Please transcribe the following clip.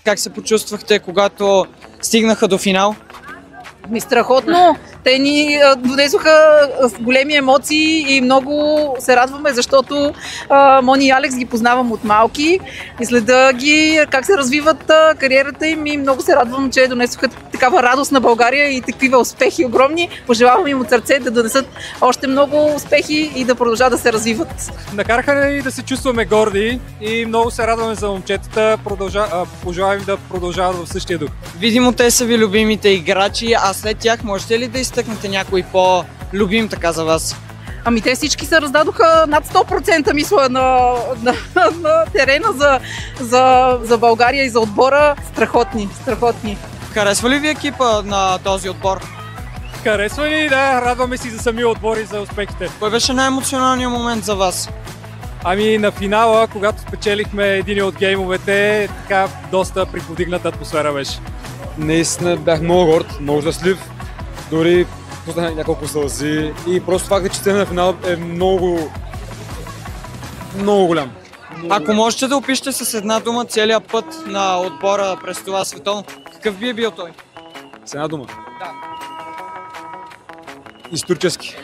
Как се почувствахте, когато стигнаха до финал? Страхотно. Те ни донесоха с големи емоции и много се радваме, защото Мони и Алекс ги познавам от малки и следа ги как се развиват кариерата им и много се радвам, че донесоха такава радост на България и такива успехи огромни. Пожелавам им от сърце да донесат още много успехи и да продължат да се развиват. Накараха ни да се чувстваме горди и много се радваме за момчетата. Пожелавам им да продължават в същия дух. Видимо, те са ви любимите играчи, а след тях можете ли да изтъкнете някой по-любим така за вас? Ами те всички се раздадоха над 100% мисля на терена за България и за отбора. Страхотни, страхотни. Харесва ли ви екипа на този отбор? Харесва ни, да, радваме си за самия отбор и за успехите. Кой беше най-емоционалният момент за вас? Ами на финала, когато спечелихме един от геймовете, така доста приподигната атмосфера беше. Наистина бях много горд, много щастлив, дори пуснах няколко сълзи и просто факта, че стигнах на финал е много голям. Ако можете да опишете с една дума целият път на отбора през това световно, какъв би бил той? С една дума. Да. Исторически.